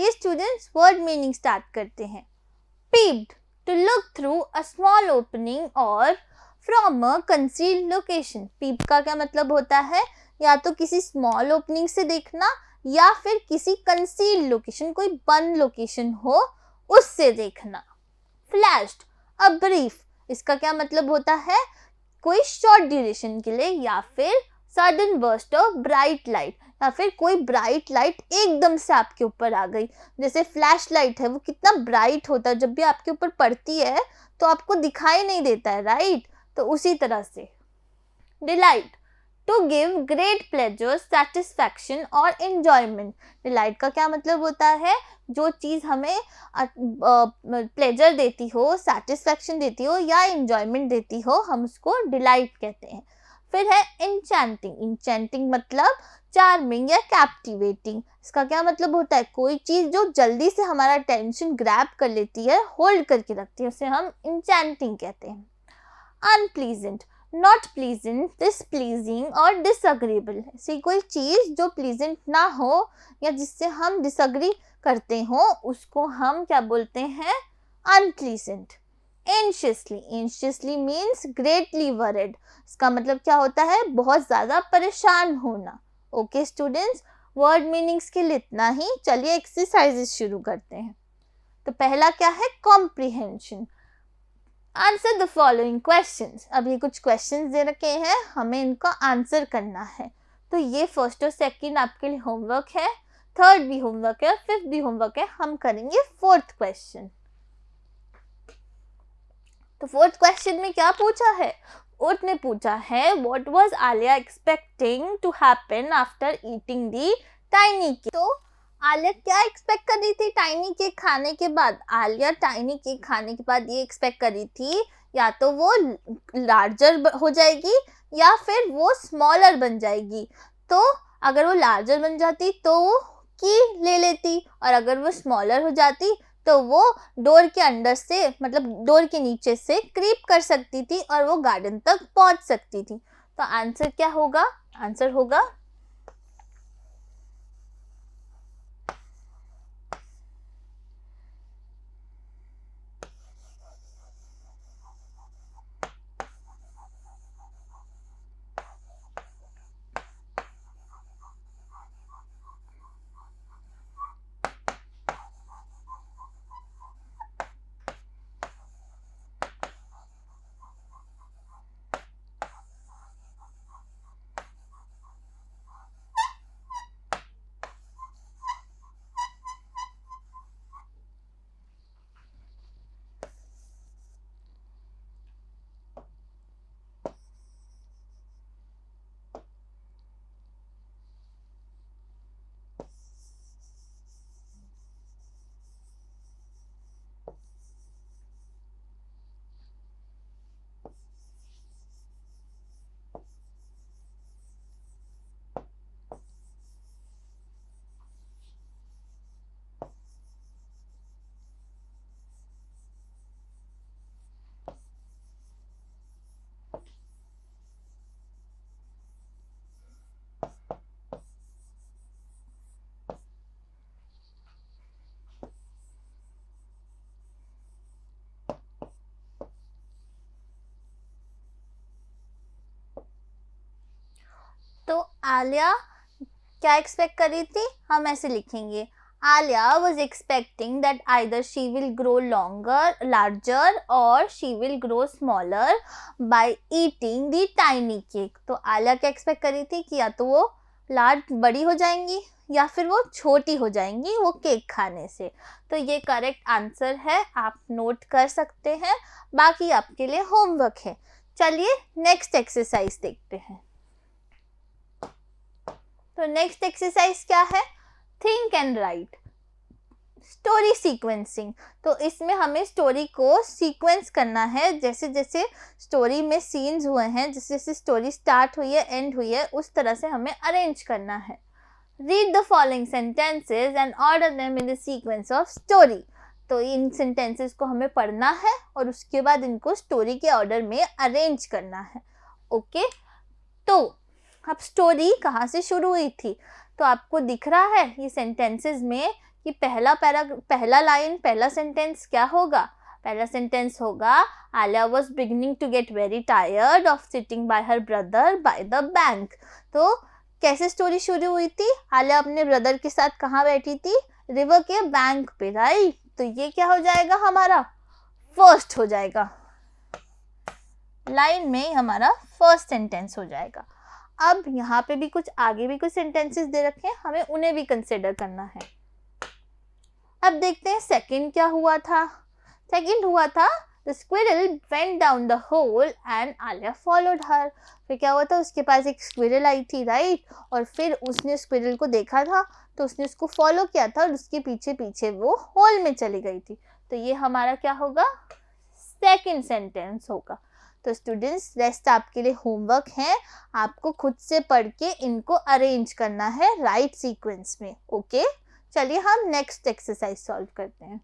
चलिए students word meaning start करते हैं. Peeped, to look through a small opening or from a concealed location. Peep का क्या मतलब होता है? या तो किसी स्मॉल ओपनिंग से देखना या फिर किसी कंसील्ड लोकेशन, कोई बंद लोकेशन हो उससे देखना. फ्लैश्ड, अ ब्रीफ, इसका क्या मतलब होता है? कोई शॉर्ट ड्यूरेशन के लिए, या फिर sudden burst of bright light, या फिर कोई ब्राइट लाइट एकदम से आपके ऊपर आ गई. जैसे फ्लैश लाइट है, वो कितना ब्राइट होता है, जब भी आपके ऊपर पड़ती है तो आपको दिखाई नहीं देता है, राइट? तो उसी तरह से. Delight, to give great pleasure, satisfaction और एंजॉयमेंट. डिलाइट का क्या मतलब होता है? जो चीज़ हमें प्लेजर देती हो, सेटिस्फैक्शन देती हो या एंजॉयमेंट देती हो, हम उसको डिलाइट कहते हैं. फिर है इंचैंटिंग. इंचैंटिंग मतलब चार्मिंग या कैप्टिवेटिंग. इसका क्या मतलब होता है? कोई चीज़ जो जल्दी से हमारा अटेंशन ग्रैब कर लेती है, होल्ड करके रखती है, उसे हम इंचैंटिंग कहते हैं. अनप्लीजेंट, नॉट प्लीजेंट, डिसप्लीजिंग और डिसअग्रीबल. ऐसी कोई चीज़ जो प्लीजेंट ना हो या जिससे हम डिसअग्री करते हो, उसको हम क्या बोलते हैं? Unpleasant. Anxiously, anxiously means greatly worried. इसका मतलब क्या होता है? बहुत ज़्यादा परेशान होना. ओके स्टूडेंट्स, वर्ड मीनिंग्स के लिए इतना ही. चलिए एक्सरसाइजेस शुरू करते हैं. तो पहला क्या है? Comprehension. Answer the following questions. अब ये कुछ क्वेश्चंस दे रखे हैं, हमें इनका आंसर करना है. तो ये फर्स्ट और सेकंड आपके लिए होमवर्क है, थर्ड भी होमवर्क है, फिफ्थ भी होमवर्क है. हम करेंगे फोर्थ क्वेश्चन. तो फोर्थ क्वेश्चन में क्या पूछा है? उट ने पूछा है what was Alia expecting to happen after eating the tiny cake. तो आलिया क्या एक्सपेक्ट कर रही थी टाइनी केक खाने के बाद? आलिया टाइनी केक खाने के बाद ये एक्सपेक्ट कर रही थी या तो वो लार्जर हो जाएगी या फिर वो स्मॉलर बन जाएगी. तो अगर वो लार्जर बन जाती तो वो की ले लेती, और अगर वो स्मॉलर हो जाती तो वो डोर के अंदर से, मतलब डोर के नीचे से क्रीप कर सकती थी और वो गार्डन तक पहुंच सकती थी. तो आंसर क्या होगा? आंसर होगा तो आलिया क्या एक्सपेक्ट कर रही थी? हम ऐसे लिखेंगे, Alia was expecting that either she will grow larger और she will grow smaller by eating the tiny cake. तो आलिया क्या एक्सपेक्ट कर रही थी कि या तो वो बड़ी हो जाएंगी या फिर वो छोटी हो जाएंगी वो केक खाने से. तो ये करेक्ट आंसर है, आप नोट कर सकते हैं. बाकी आपके लिए होमवर्क है. चलिए नेक्स्ट एक्सरसाइज देखते हैं. तो नेक्स्ट एक्सरसाइज क्या है? Think and right. Story sequencing. तो इसमें हमें स्टोरी को सीक्वेंस करना है. जैसे जैसे स्टोरी में सीन्स हुए हैं, जैसे जैसे स्टोरी स्टार्ट हुई है, एंड हुई है, उस तरह से हमें अरेंज करना है. Read the following sentences and order them in the sequence of story. तो इन सेंटेंसेस को हमें पढ़ना है और उसके बाद इनको स्टोरी के ऑर्डर में अरेंज करना है. ओके, तो अब स्टोरी कहाँ से शुरू हुई थी? तो आपको दिख रहा है ये सेंटेंसेस में कि पहला लाइन, पहला सेंटेंस क्या होगा? पहला सेंटेंस होगा Alia was beginning to get very tired of sitting by her brother by the bank. तो कैसे स्टोरी शुरू हुई थी? आलिया अपने ब्रदर के साथ कहाँ बैठी थी? रिवर के बैंक पे, राइट। तो ये क्या हो जाएगा? हमारा फर्स्ट हो जाएगा, लाइन में हमारा फर्स्ट सेंटेंस हो जाएगा। अब यहाँ पे भी कुछ आगे भी कुछ सेंटेंसेस दे रखे हैं, हमें उन्हें भी कंसिडर करना है। अब देखते हैं सेकंड क्या हुआ था। सेकंड हुआ था the squirrel went down the hole and Alia followed her. फिर क्या हुआ था? उसके पास एक स्क्विरल आई थी, राइट, और फिर उसने स्क्विरल को देखा था तो उसने उसको फॉलो किया था और उसके पीछे पीछे वो होल में चली गई थी। तो ये हमारा क्या होगा? सेकंड सेंटेंस होगा। तो स्टूडेंट्स, रेस्ट आपके लिए होमवर्क है, आपको खुद से पढ़ के इनको अरेंज करना है राइट सीक्वेंस में। ओके, चलिए हम नेक्स्ट एक्सरसाइज सॉल्व करते हैं।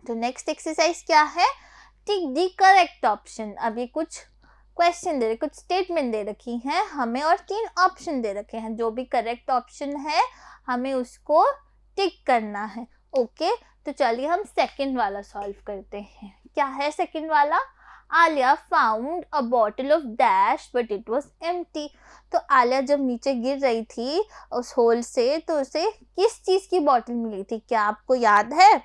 तो नेक्स्ट एक्सरसाइज क्या है? Tick the correct option. अब ये कुछ क्वेश्चन दे रखे, कुछ स्टेटमेंट दे रखी हैं हमें और 3 ऑप्शन दे रखे हैं। जो भी करेक्ट ऑप्शन है हमें उसको टिक करना है। ओके, तो चलिए हम सेकंड वाला सॉल्व करते हैं। क्या है सेकंड वाला? Alia found a bottle of dash but it was empty. तो आलिया जब नीचे गिर रही थी उस होल से तो उसे किस चीज़ की बॉटल मिली थी? क्या आपको याद है?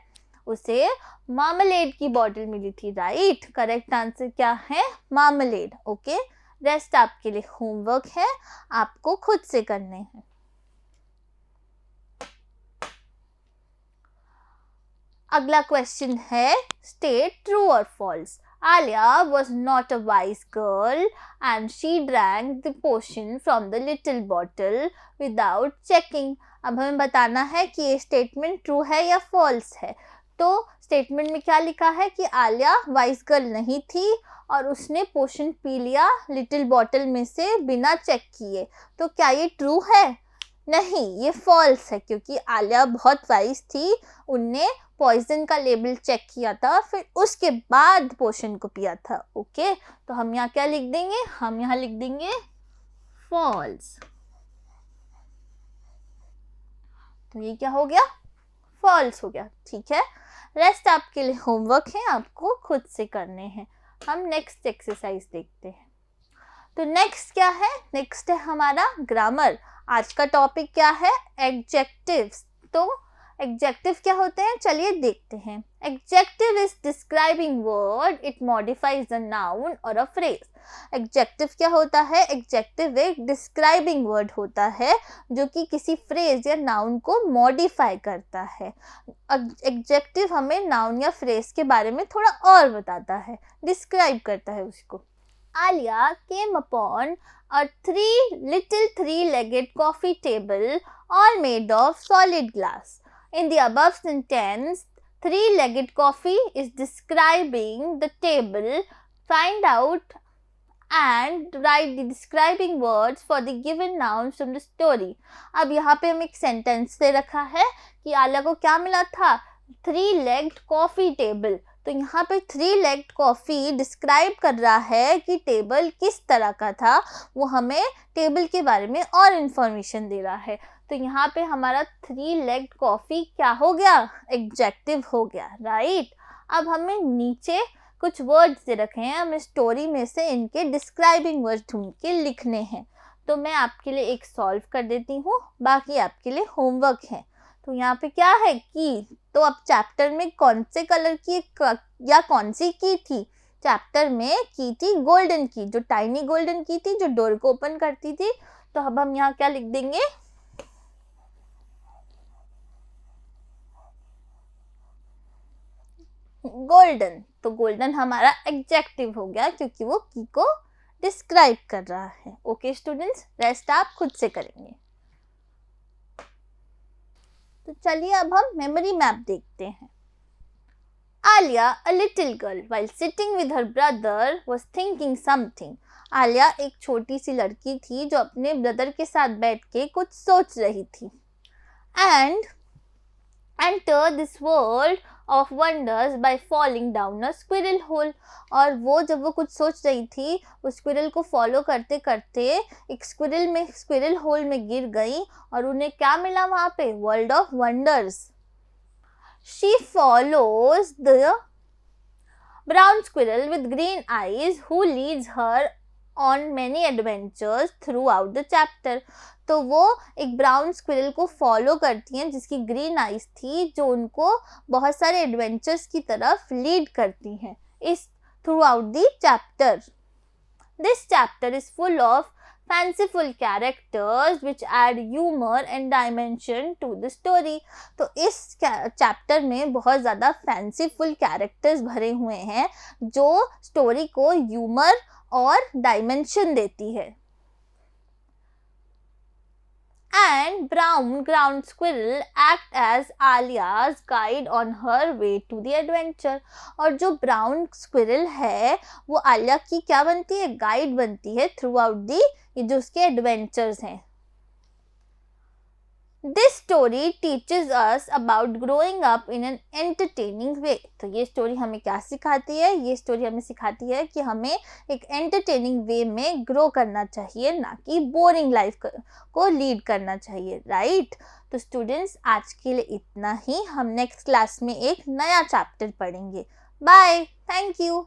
उसे मार्मलेड की बॉटल मिली थी, राइट। करेक्ट आंसर क्या है? मार्मलेड। ओके, रेस्ट आपके लिए होमवर्क है, आपको खुद से करने हैं। अगला क्वेश्चन है स्टेट ट्रू और false. Alia was not a wise girl and she drank the potion from the little bottle without checking. अब हमें बताना है कि ये स्टेटमेंट ट्रू है या फॉल्स है। तो स्टेटमेंट में क्या लिखा है कि आलिया वाइज गर्ल नहीं थी और उसने पोशन पी लिया लिटिल बॉटल में से बिना चेक किए। तो क्या ये ट्रू है? नहीं, ये फॉल्स है, क्योंकि आलिया बहुत वाइज थी, उनने पॉइजन का लेबल चेक किया था, फिर उसके बाद पोशन को पिया था। ओके, तो हम यहाँ क्या लिख देंगे? हम यहाँ लिख देंगे फॉल्स। तो ये क्या हो गया? फॉल्स हो गया। ठीक है, रेस्ट आपके लिए होमवर्क है, आपको खुद से करने हैं। हम नेक्स्ट एक्सरसाइज देखते हैं। तो नेक्स्ट क्या है? नेक्स्ट है हमारा ग्रामर। आज का टॉपिक क्या है? एडजेक्टिव्स। तो एडजेक्टिव क्या होते हैं? चलिए देखते हैं। Adjective is describing word, it modifies a noun और अ फ्रेज। एडजेक्टिव क्या होता है? एडजेक्टिव एक डिस्क्राइबिंग वर्ड होता है जो कि किसी फ्रेज या नाउन को मॉडिफाई करता है। एडजेक्टिव हमें नाउन या फ्रेज के बारे में थोड़ा और बताता है, डिस्क्राइब करता है उसको। Alia came upon a three-legged coffee table all made of solid glass. In the above sentence, three-legged coffee is describing the table. Find out and write the describing words for the given nouns from the story. अब यहाँ पे हम एक sentence दे रखा है कि आलिया को क्या मिला था? 3-legged coffee table। तो यहाँ पे 3-legged कॉफ़ी डिस्क्राइब कर रहा है कि टेबल किस तरह का था, वो हमें टेबल के बारे में और इन्फॉर्मेशन दे रहा है। तो यहाँ पे हमारा 3-legged कॉफ़ी क्या हो गया? एडजेक्टिव हो गया, राइट। अब हमें नीचे कुछ वर्ड्स दे रखे हैं, हमें स्टोरी में से इनके डिस्क्राइबिंग वर्ड्स ढूंढ के लिखने हैं। तो मैं आपके लिए एक सॉल्व कर देती हूँ, बाकी आपके लिए होमवर्क है। तो यहाँ पे क्या है? की। तो अब चैप्टर में कौन से कलर की या कौन सी की थी? चैप्टर में की थी गोल्डन की, जो टाइनी गोल्डन की थी, जो डोर को ओपन करती थी। तो अब हम यहाँ क्या लिख देंगे? गोल्डन। तो गोल्डन हमारा एडजेक्टिव हो गया क्योंकि वो की को डिस्क्राइब कर रहा है। ओके स्टूडेंट्स, रेस्ट आप खुद से करेंगे। तो चलिए अब हम मेमोरी मैप देखते हैं। Alia, a little girl, while sitting with her brother, was thinking something. Alia एक छोटी सी लड़की थी जो अपने ब्रदर के साथ बैठ के कुछ सोच रही थी। And enter this world of wonders by falling down a squirrel hole. और वो जब वो कुछ सोच रही थी, उस स्क्विरल को फॉलो करते करते एक स्क्विरल होल में गिर गई और उन्हें क्या मिला वहाँ पे? World of wonders. She follows the brown squirrel with green eyes who leads her on many adventures throughout the chapter. तो वो एक ब्राउन स्क्विरल को फॉलो करती हैं जिसकी ग्रीन आइज थी, जो उनको बहुत सारे एडवेंचर्स की तरफ लीड करती हैं इस throughout the chapter. This chapter is full of fanciful characters which add humor and dimension to the story. तो इस चैप्टर में बहुत ज़्यादा फैंसीफुल कैरेक्टर्स भरे हुए हैं जो स्टोरी को ह्यूमर और डायमेंशन देती है. And brown ground squirrel act as Alia's guide on her way to the adventure. और जो ब्राउन स्क्विरल है वो आलिया की क्या बनती है? गाइड बनती है थ्रू आउट दी जो उसके एडवेंचर्स हैं. This story teaches us about growing up in an entertaining way. तो ये स्टोरी हमें क्या सिखाती है? ये स्टोरी हमें सिखाती है कि हमें एक एंटरटेनिंग वे में ग्रो करना चाहिए, ना कि बोरिंग लाइफ को लीड करना चाहिए, राइट? तो स्टूडेंट्स, आज के लिए इतना ही. हम नेक्स्ट क्लास में एक नया चैप्टर पढ़ेंगे. Bye, thank you.